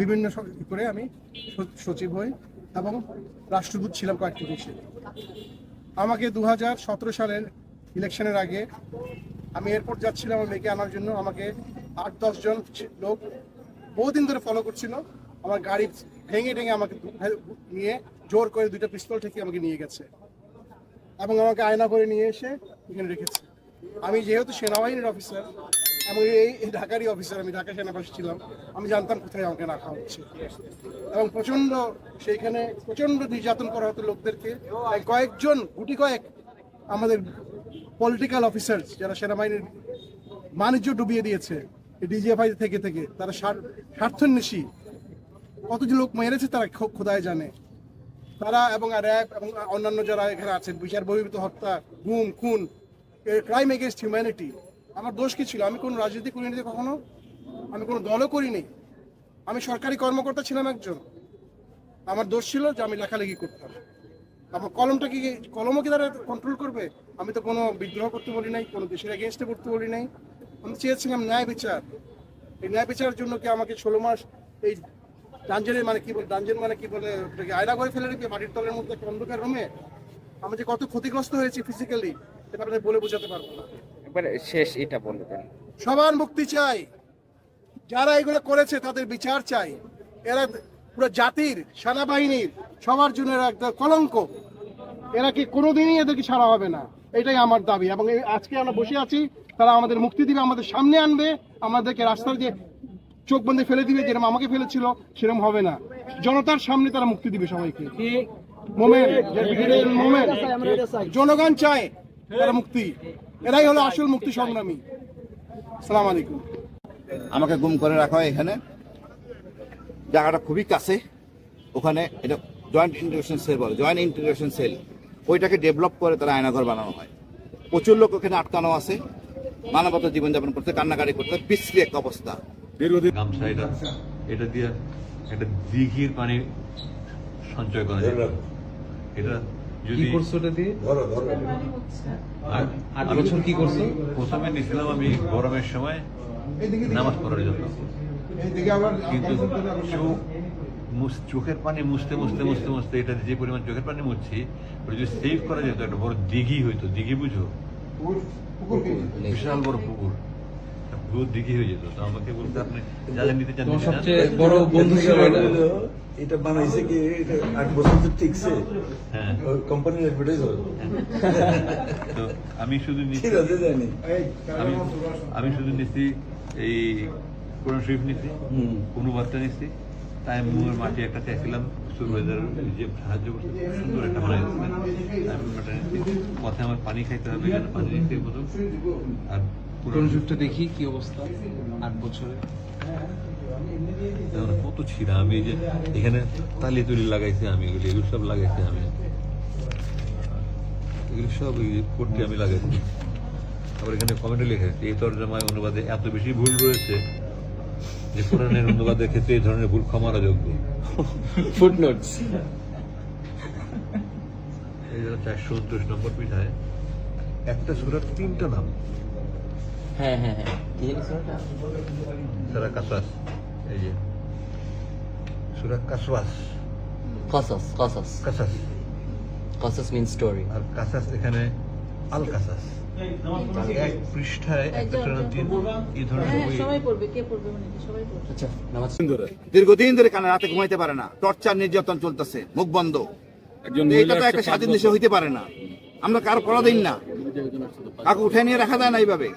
বিভিন্ন করে আমি সচিব হই এবং রাষ্ট্রদূত ছিলাম কয়েকটি দেশে। আমাকে 2017 সালের ইলেকশনের আগে আমি এয়ারপোর্ট যাচ্ছিলাম আমার মেয়েকে আনার জন্য। আমাকে 8-10 জন লোক বহুদিন ধরে ফলো করছিল। আমার গাড়ি ভেঙে আমাকে নিয়ে জোর করে 2টা পিস্তল থেকে আমাকে নিয়ে গেছে এবং আমাকে আয়না করে নিয়ে এসে এখানে রেখেছে। আমি যেহেতু সেনাবাহিনীর অফিসার এবং এই ঢাকারই অফিসার, আমি ঢাকা সেনাবাসী ছিলাম, আমি জানতাম কোথায় আমাকে রাখা হচ্ছে এবং সেইখানে প্রচণ্ড নির্যাতন করা হতো লোকদেরকে। কয়েকজন গুটি কয়েক আমাদের পলিটিক্যাল অফিসার যারা সেনাবাহিনীর বাণিজ্য ডুবিয়ে দিয়েছে ডিজিএফআই থেকে তারা স্বার্থান্বেষী কত যে লোক মেরেছে তারা খোদায় জানে। তারা এবং র্যাব এবং অন্যান্য যারা এখানে আছেন, বিচার বহির্ভূত হত্যা, গুম, খুন, ক্রাইম এগেনস্ট হিউম্যানিটি। আমার দোষ কি ছিল? আমি কোনো রাজনীতি করিনি কখনো, আমি কোনো দলও করিনি, আমি সরকারি কর্মকর্তা ছিলাম একজন। আমার দোষ ছিল যে আমি লেখালেখি করতাম। আমার কলমও কি তারা কন্ট্রোল করবে? আমি তো কোনো বিদ্রোহ করতে বলি নাই, কোনো দেশের এগেনস্টে করতে বলি নাই। আমি চেয়েছিলাম ন্যায় বিচার। এই ন্যায় বিচারের জন্য কি আমাকে 16 মাস এই ডাঞ্জেনের ডাঞ্জেন মানে কি বলে আয়না করে ফেলে রেখে মাটির তলের মধ্যে একটা অন্ধকার রুমে আমি যে কত ক্ষতিগ্রস্ত হয়েছি ফিজিক্যালি, সেটা আপনি বলে বোঝাতে পারবো না। একবার শেষ এটা বলবেন। সবার মুক্তি চাই, যারা এগুলো করেছে তাদের বিচার চাই। এরা পুরো জাতির, সেনাবাহিনীর সবার জন্য এরা একটা কলঙ্ক। এরা কি কোনোদিনই এদেরকে ছাড়া হবে না, এটাই আমার দাবি। এবং আজকে আমরা বসে আছি, তারা আমাদের মুক্তি দিবে, আমাদের সামনে আনবে, আমাদেরকে রাস্তার যে চোখ বন্ধে ফেলে দিবে, যেরকম আমাকে ফেলেছিল সেরকম হবে না। জনতার সামনে তারা মুক্তি দিবে সবাইকে। জনগণ চায় তারা মুক্তি, এরাই হলো আসল মুক্তি সংগ্রামী। আসসালামু আলাইকুম। আমাকে গুম করে রাখা হয় এখানে, জায়গাটা খুবই কাছে। ওখানে এটা জয়েন্ট ইন্টিগ্রেশন সেল বলে, জয়েন্ট ইন্টিগ্রেশন সেল, ওইটাকে ডেভেলপ করে তারা আয়নাঘর বানানো হয়। প্রচুর লোক ওখানে আটকানো আছে, মানবতা জীবনযাপন করতে, কান্নাকাটি করতে, বিশ্রী এক অবস্থা। গামছা এটা দিয়ে একটা দিঘির পানি সঞ্চয় করা যায়। এটা যদি আট বছর কি করছো? প্রথমে নিয়েছিলাম আমি গরমের সময় নামাজ পড়ার জন্য, কিন্তু চোখের পানি মুছতে মুছতে মুছতে মুছতে এটা যে পরিমাণ চোখের পানি মুছছি, ওটা যদি সেভ করা যেত একটা বড় দিঘি হইতো। দিঘি বুঝো? বিশাল বড় পুকুর, দিঘি হয়ে যেত। তো আমাকে বলতে আপনি যারা নিতে চান, সবচেয়ে বড় বন্ধু এটা বানাইছে কি 8 বছর তো ঠিকছে। হ্যাঁ, কোম্পানির অ্যাডভার্টাইজ হয়। তো আমি শুধু নিচ্ছি, আমি শুধু নিচ্ছি এই কোরআন শরীফ নিচ্ছি, অনুবাদটা নিচ্ছি, তাই মুয়ের মাটি একটা চাইছিলাম, সুরবাজার যে সাহায্য করছে, সুন্দর একটা বানাই দিচ্ছিলেন, আমি ওটা নিচ্ছি। পথে আমার পানি খাইতে হবে, এখানে পানি নিতে মতো। আর কোরআন শরীফটা দেখি কি অবস্থা 8 বছরে। কত ছিঁড়া, আমি যে এখানে তালি তুলি লাগাইছি, আমি এগুলো সব লাগাইছি, আমি এগুলো সব করতে আমি লাগাইছি। আবার এখানে কমেন্টে লেখা আছে এই তর্জমায় অনুবাদে এত বেশি ভুল রয়েছে যে কোরআনের অনুবাদের ক্ষেত্রে এই ধরনের ভুল ক্ষমার যোগ্য। ফুটনোটস। এই জন্য 429 নম্বর পৃষ্ঠায় একটা সূরার 3টা নাম। হ্যাঁ হ্যাঁ হ্যাঁ, কি জানি সূরাটা? সূরা কাসাস, এই যে সূরা কাসওয়াস, কাসাস মিন্স স্টোরি। আর কাসাস এখানে আল কাসাস। এক পৃষ্ঠায় একটা সূরার এই ধরনের সবাই পড়বে, কে পড়বে মানে সবাই পড়বে। আচ্ছা, নামাজ দীর্ঘদিন ধরে কানে রাতে ঘুমাইতে পারে না, টর্চার নির্যাতন চলতেছে, মুখ বন্ধ। এটা তো একটা স্বাধীন দেশে হইতে পারে না। আমরা কারো করা দিন না, কাউকে উঠে নিয়ে রাখা যায় না এইভাবে।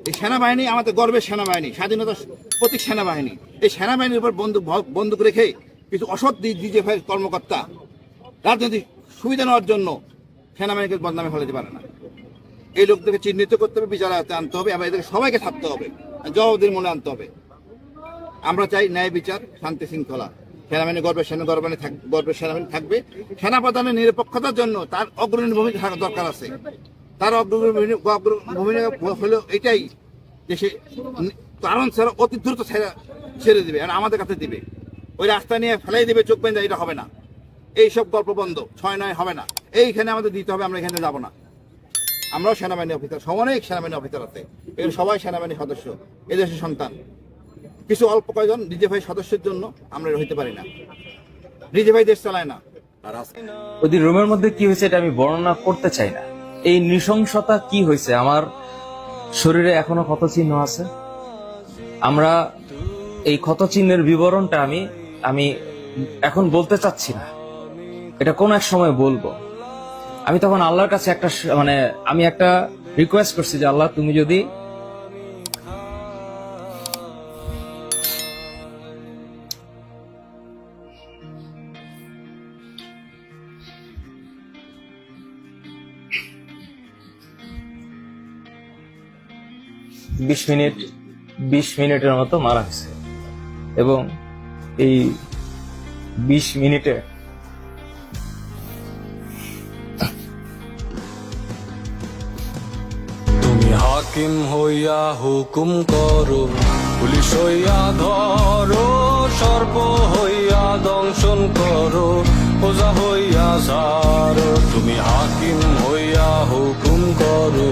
এই সেনাবাহিনী আমাদের গর্বের সেনাবাহিনী, স্বাধীনতার প্রতীক সেনাবাহিনী। এই সেনাবাহিনীর উপর বন্দুক রেখে কিছু অসৎ ডিজিএফআই কর্মকর্তা রাজনৈতিক সুবিধা নেওয়ার জন্য সেনাবাহিনীকে বদনামে ফেলাতে পারে না। এই লোকদেরকে চিহ্নিত করতে হবে, বিচারে আনতে হবে এবং এদেরকে সবাইকে থাকতে হবে, জবাবদিহির মনে আনতে হবে। আমরা চাই ন্যায় বিচার, শান্তি শৃঙ্খলা। সেনাবাহিনী গর্বের সেনাবাহিনী থাকবে। সেনাপ্রধানের নিরপেক্ষতার জন্য তার অগ্রণী ভূমিকা থাকা দরকার আছে। তার ভূমিকা হলো এটাই যে সে কারণ ছাড়া অতি দ্রুত ছেড়ে দিবে আর আমাদের কাছে দিবে, ওই রাস্তা নিয়ে ফেলাই দিবে, চোখ বেঁধে। এটা হবে না, এইসব গল্প বন্ধ, 6-9 হবে না। এইখানে আমাদের দিতে হবে, আমরা এখানে যাবো না। আমরাও সেনাবাহিনী অফিসার, অনেক সেনাবাহিনী অফিসার আছে, এগুলো সবাই সেনাবাহিনী সদস্য, এদেশের সন্তান। কিছু অল্প কয়েকজন ডিজেভাই সদস্যের জন্য আমরা এটা হইতে পারি না। ডিজেভাই দেশ চালায় না। ওই রুমের মধ্যে কি হয়েছে এটা আমি বর্ণনা করতে চাই না। এই নৃশংসতা কি হয়েছে, আমার শরীরে এখনো ক্ষত চিহ্ন আছে। আমরা এই ক্ষত চিহ্নের বিবরণটা আমি এখন বলতে চাচ্ছি না, এটা কোন এক সময় বলবো। আমি তখন আল্লাহর কাছে আমি একটা রিকোয়েস্ট করছি যে আল্লাহ তুমি যদি বিশ মিনিটের মতো মারা গেছে এবং এই 20 মিনিটে তুমি হাকিম হইয়া হুকুম করো, পুলিশ হইয়া ধরো, সর্প হইয়া দংশন করো, ওজা হইয়া সারো। তুমি হাকিম হইয়া হুকুম করো,